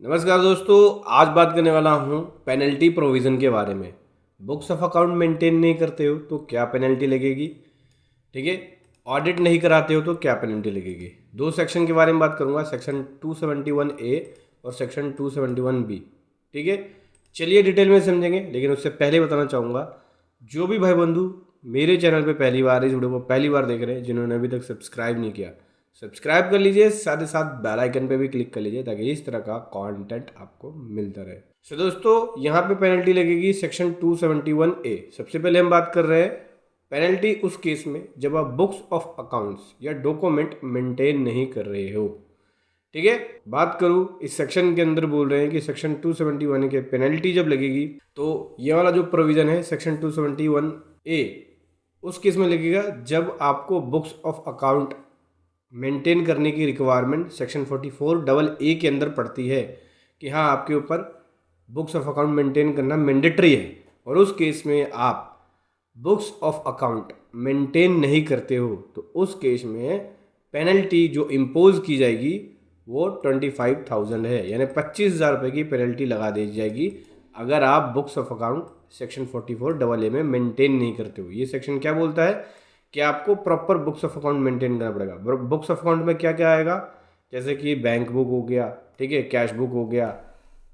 नमस्कार दोस्तों, आज बात करने वाला हूँ पेनल्टी प्रोविज़न के बारे में। बुक्स ऑफ अकाउंट मेंटेन नहीं करते हो तो क्या पेनल्टी लगेगी, ठीक है। ऑडिट नहीं कराते हो तो क्या पेनल्टी लगेगी। दो सेक्शन के बारे में बात करूँगा, सेक्शन 271A और सेक्शन 271B, ठीक है। चलिए डिटेल में समझेंगे, लेकिन उससे पहले बताना चाहूँगा जो भी भाई बंधु मेरे चैनल पे पहली बार इस वीडियो को पहली बार देख रहे हैं, जिन्होंने अभी तक सब्सक्राइब नहीं किया, सब्सक्राइब कर लीजिए, साथ ही साथ बेल आइकन पे भी क्लिक कर लीजिए ताकि इस तरह का कंटेंट आपको मिलता रहे। सो दोस्तों, यहाँ पे पेनल्टी लगेगी सेक्शन 271A। सबसे पहले हम बात कर रहे हैं पेनल्टी उस केस में जब आप बुक्स ऑफ अकाउंट्स या डॉक्यूमेंट मेंटेन नहीं कर रहे हो, ठीक है। बात करूँ इस सेक्शन के अंदर, बोल रहे हैं कि सेक्शन 271 के पेनल्टी जब लगेगी तो ये वाला जो प्रोविज़न है सेक्शन 271A उस केस में लगेगा जब आपको बुक्स ऑफ अकाउंट मेंटेन करने की रिक्वायरमेंट सेक्शन 44AA के अंदर पड़ती है कि हाँ आपके ऊपर बुक्स ऑफ अकाउंट मेंटेन करना मैंडेटरी है, और उस केस में आप बुक्स ऑफ अकाउंट मेंटेन नहीं करते हो तो उस केस में पेनल्टी जो इम्पोज की जाएगी वो 25,000 है, यानी 25,000 रुपये की पेनल्टी लगा दी जाएगी अगर आप books of account section 44AA में मेंटेन नहीं करते हो। ये सेक्शन क्या बोलता है कि आपको proper books of account maintain करना पड़ेगा। बुक्स ऑफ अकाउंट में क्या क्या आएगा, जैसे कि बैंक बुक हो गया, ठीक है, कैश बुक हो गया,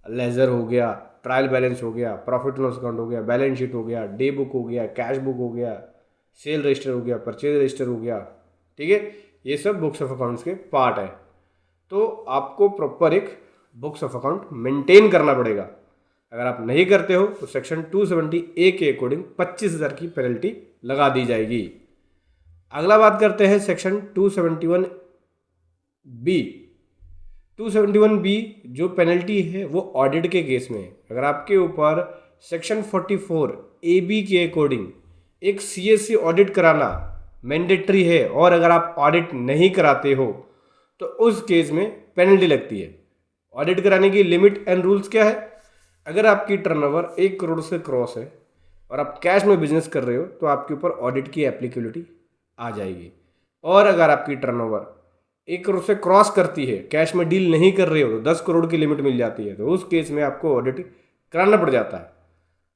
लेजर हो गया, ट्रायल बैलेंस हो गया, प्रॉफिट एंड लॉस अकाउंट हो गया, बैलेंस शीट हो गया, डे बुक हो गया, कैश बुक हो गया, सेल रजिस्टर हो गया, परचेज रजिस्टर हो गया, ठीक है। ये सब बुक्स ऑफ अकाउंट्स के पार्ट है। तो आपको प्रॉपर एक बुक्स ऑफ अकाउंट मेंटेन करना पड़ेगा। अगर आप नहीं करते हो तो सेक्शन 270A के अकॉर्डिंग 25,000 की पेनल्टी लगा दी जाएगी। अगला बात करते हैं सेक्शन 271B। 271B जो पेनल्टी है वो ऑडिट के केस में है। अगर आपके ऊपर सेक्शन 44AB के अकॉर्डिंग एक CSC ऑडिट कराना मैंडेटरी है और अगर आप ऑडिट नहीं कराते हो तो उस केस में पेनल्टी लगती है। ऑडिट कराने की लिमिट एंड रूल्स क्या है, अगर आपकी टर्नओवर 1 करोड़ से क्रॉस है और आप कैश में बिजनेस कर रहे हो तो आपके ऊपर ऑडिट की एप्लीकेबिलिटी आ जाएगी। और अगर आपकी टर्नओवर 1 करोड़ से क्रॉस करती है, कैश में डील नहीं कर रहे हो तो 10 करोड़ की लिमिट मिल जाती है, तो उस केस में आपको ऑडिट कराना पड़ जाता है।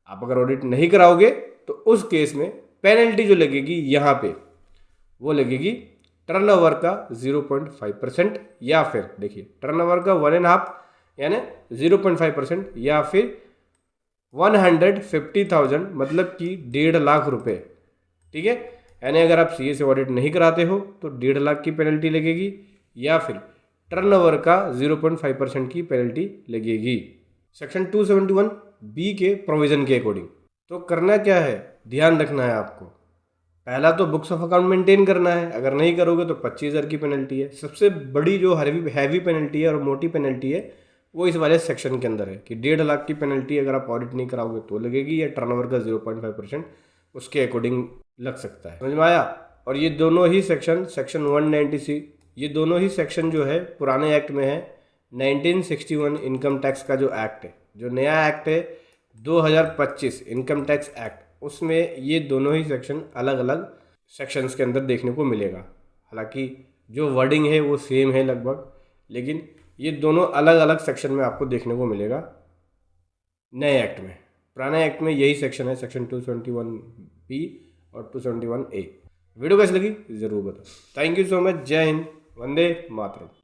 आप अगर ऑडिट नहीं कराओगे तो उस केस में पेनल्टी जो लगेगी यहाँ पे वो लगेगी टर्नओवर का 0.5%, या फिर देखिए टर्नओवर का 1.5 यानी 0.5%, या फिर 150,000 मतलब कि 1.5 लाख रुपए, ठीक है। यानी अगर आप CA से ऑडिट नहीं कराते हो तो 1.5 लाख की पेनल्टी लगेगी, या फिर टर्नओवर का 0.5% की पेनल्टी लगेगी सेक्शन 271B के प्रोविज़न के अकॉर्डिंग। तो करना क्या है, ध्यान रखना है आपको। पहला तो बुक्स ऑफ अकाउंट मेंटेन करना है, अगर नहीं करोगे तो 25,000 की पेनल्टी है। सबसे बड़ी जो हैवी पेनल्टी है और मोटी पेनल्टी है वो इस वाले सेक्शन के अंदर है कि 1.5 लाख की पेनल्टी अगर आप ऑडिट नहीं कराओगे तो लगेगी, या टर्नओवर का 0.5% उसके अकॉर्डिंग लग सकता है। समझ में आया। और ये दोनों ही सेक्शन 190C, ये दोनों ही सेक्शन जो है पुराने एक्ट में है। 1961 इनकम टैक्स का जो एक्ट है, जो नया एक्ट है 2025 इनकम टैक्स एक्ट, उसमें ये दोनों ही सेक्शन अलग अलग सेक्शंस के अंदर देखने को मिलेगा। हालांकि जो वर्डिंग है वो सेम है लगभग, लेकिन ये दोनों अलग अलग सेक्शन में आपको देखने को मिलेगा नए एक्ट में। पुराने एक्ट में यही सेक्शन है, सेक्शन 271B और 271A। वीडियो कैसी लगी ज़रूर बताओ। Thank you so much. जय हिंद, वंदे मातरम।